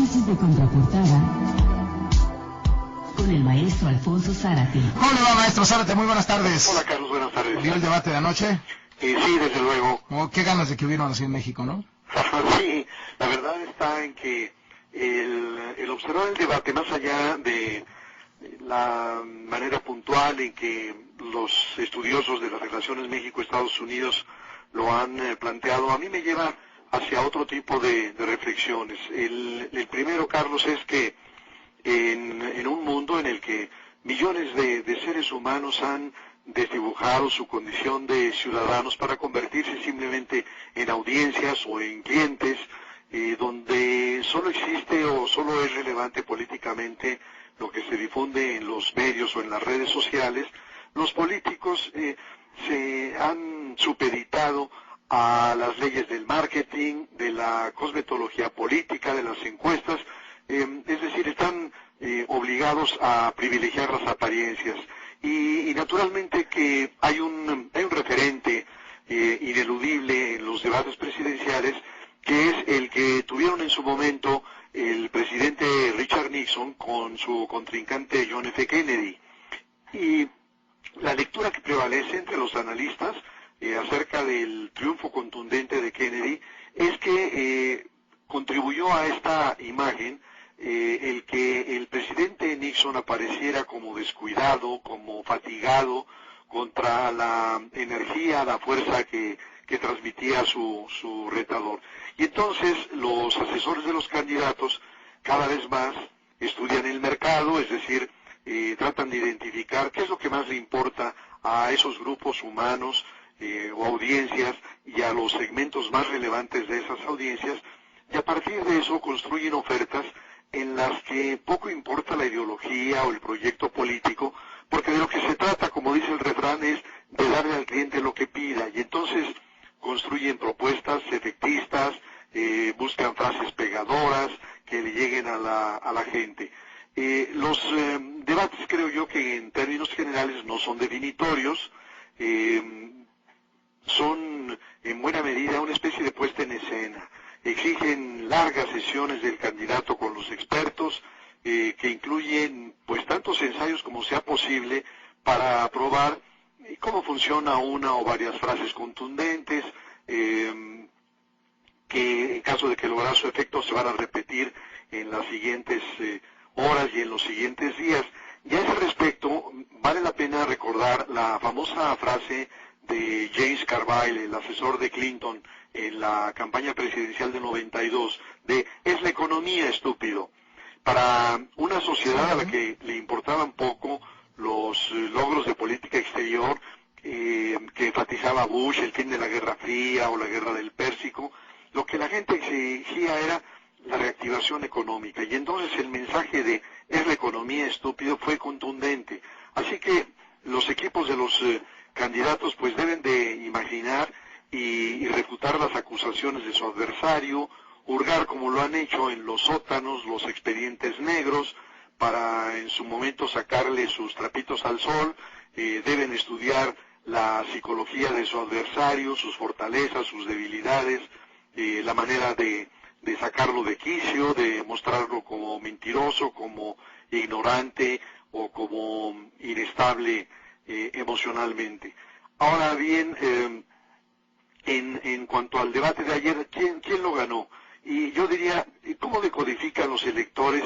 Análisis de contraportada con el maestro Alfonso Zárate. ¿Cómo le va, maestro Zárate? Muy buenas tardes. Hola, Carlos, buenas tardes. ¿Vio el debate de anoche? Sí, desde luego. Oh, qué ganas de que hubieran así en México, ¿no? Sí, la verdad está en que el observar el debate, más allá de la manera puntual en que los estudiosos de las relaciones México-Estados Unidos lo han planteado, a mí me lleva hacia otro tipo de reflexiones. El primero, Carlos, es que en un mundo en el que millones de seres humanos han desdibujado su condición de ciudadanos para convertirse simplemente en audiencias o en clientes, donde solo existe o solo es relevante políticamente lo que se difunde en los medios o en las redes sociales, los políticos se han supeditado a las leyes del marketing, de la cosmetología política, de las encuestas, es decir, están obligados a privilegiar las apariencias. Y naturalmente que hay un referente ineludible en los debates presidenciales, que es el que tuvieron en su momento el presidente Richard Nixon con su contrincante John F. Kennedy. Y la lectura que prevalece entre los analistas acerca del triunfo contundente de Kennedy es que contribuyó a esta imagen el que el presidente Nixon apareciera como descuidado, como fatigado contra la energía, la fuerza que transmitía su retador. Y entonces los asesores de los candidatos cada vez más estudian el mercado, es decir, tratan de identificar qué es lo que más le importa a esos grupos humanos o audiencias y a los segmentos más relevantes de esas audiencias, y a partir de eso construyen ofertas en las que poco importa la ideología o el proyecto político, porque de lo que se trata, como dice el refrán, es de darle al cliente lo que pida, y entonces construyen propuestas efectistas, buscan frases pegadoras que le lleguen a la gente. Los debates, creo yo, que en términos generales no son definitorios, son en buena medida una especie de puesta en escena. Exigen largas sesiones del candidato con los expertos, que incluyen pues tantos ensayos como sea posible para probar cómo funciona una o varias frases contundentes, que en caso de que lograra su efecto se van a repetir en las siguientes horas y en los siguientes días. Y a ese respecto vale la pena recordar la famosa frase de James Carville, el asesor de Clinton en la campaña presidencial de 92, de «es la economía, estúpido». Para una sociedad a la que le importaban poco los logros de política exterior que enfatizaba Bush, el fin de la Guerra Fría o la Guerra del Pérsico, lo que la gente exigía era la reactivación económica. Y entonces el mensaje de «es la economía, estúpido» fue contundente. Así que los equipos de los candidatos pues deben de imaginar y refutar las acusaciones de su adversario, hurgar como lo han hecho en los sótanos los expedientes negros para en su momento sacarle sus trapitos al sol, deben estudiar la psicología de su adversario, sus fortalezas, sus debilidades, la manera de sacarlo de quicio, de mostrarlo como mentiroso, como ignorante o como inestable emocionalmente. Ahora bien, en cuanto al debate de ayer, ¿quién lo ganó? Y yo diría, ¿cómo decodifican los electores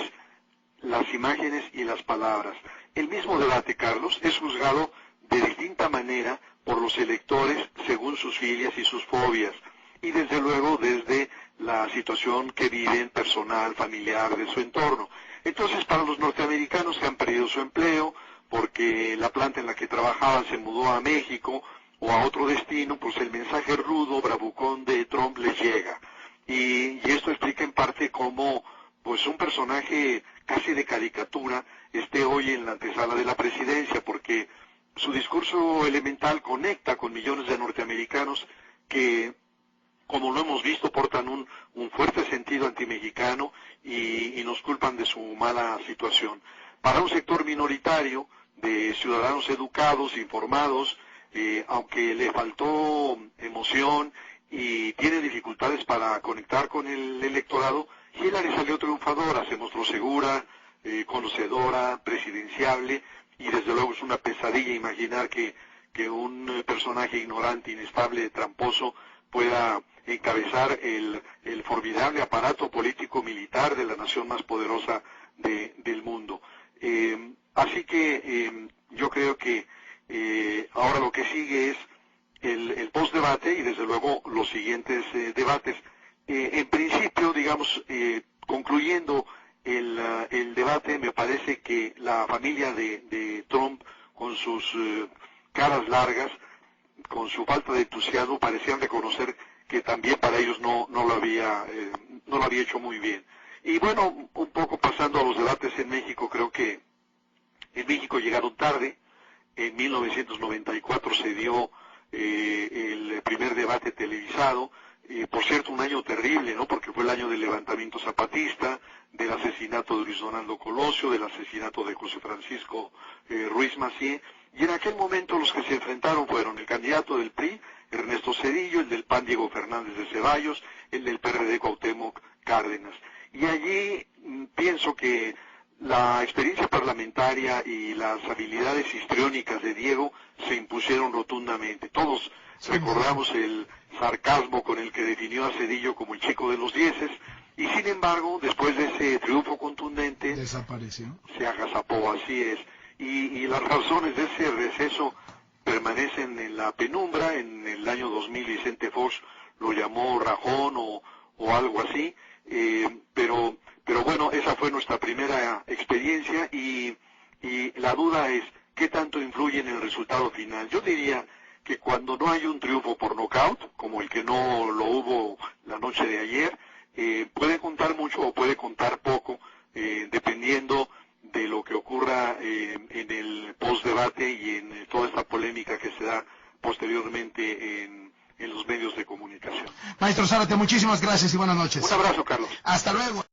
las imágenes y las palabras? El mismo debate, Carlos, es juzgado de distinta manera por los electores según sus filias y sus fobias, y desde luego desde la situación que viven personal, familiar, de su entorno. Entonces, para los norteamericanos que han perdido su empleo, porque la planta en la que trabajaban se mudó a México o a otro destino, pues el mensaje rudo, bravucón de Trump les llega. Y esto explica en parte cómo pues un personaje casi de caricatura esté hoy en la antesala de la presidencia, porque su discurso elemental conecta con millones de norteamericanos que, como lo hemos visto, portan un fuerte sentido antimexicano y nos culpan de su mala situación. Para un sector minoritario de ciudadanos educados, informados, aunque le faltó emoción y tiene dificultades para conectar con el electorado, Hillary salió triunfadora, se mostró segura, conocedora, presidenciable, y desde luego es una pesadilla imaginar que un personaje ignorante, inestable, tramposo, pueda encabezar el formidable aparato político-militar de la nación más poderosa del mundo. Así que yo creo que ahora lo que sigue es el post-debate y desde luego los siguientes debates. En principio, digamos, concluyendo el debate, me parece que la familia de Trump, con sus caras largas, con su falta de entusiasmo, parecían reconocer que también para ellos no lo había hecho muy bien. Y bueno, un poco pasando a los debates en México, creo que en México llegaron tarde. En 1994 se dio el primer debate televisado. Por cierto, un año terrible, ¿no? Porque fue el año del levantamiento zapatista, del asesinato de Luis Donaldo Colosio, del asesinato de José Francisco Ruiz Massieu. Y en aquel momento los que se enfrentaron fueron el candidato del PRI, Ernesto Zedillo, el del PAN, Diego Fernández de Ceballos, el del PRD, Cuauhtémoc Cárdenas. Y allí pienso que la experiencia parlamentaria y las habilidades histriónicas de Diego se impusieron rotundamente. Todos recordamos el sarcasmo con el que definió a Zedillo como el chico de los dieces, y sin embargo, después de ese triunfo contundente, desapareció. Se agazapó, así es. Y las razones de ese receso permanecen en la penumbra. En el año 2000 Vicente Fox lo llamó rajón o algo así, pero bueno, esa fue nuestra primera experiencia y la duda es qué tanto influye en el resultado final. Yo diría que cuando no hay un triunfo por nocaut, como el que no lo hubo la noche de ayer, puede contar mucho o puede contar poco, dependiendo de lo que ocurra en el post-debate y en toda esta polémica que se da posteriormente en los medios de comunicación. Maestro Zárate, muchísimas gracias y buenas noches. Un abrazo, Carlos. Hasta luego.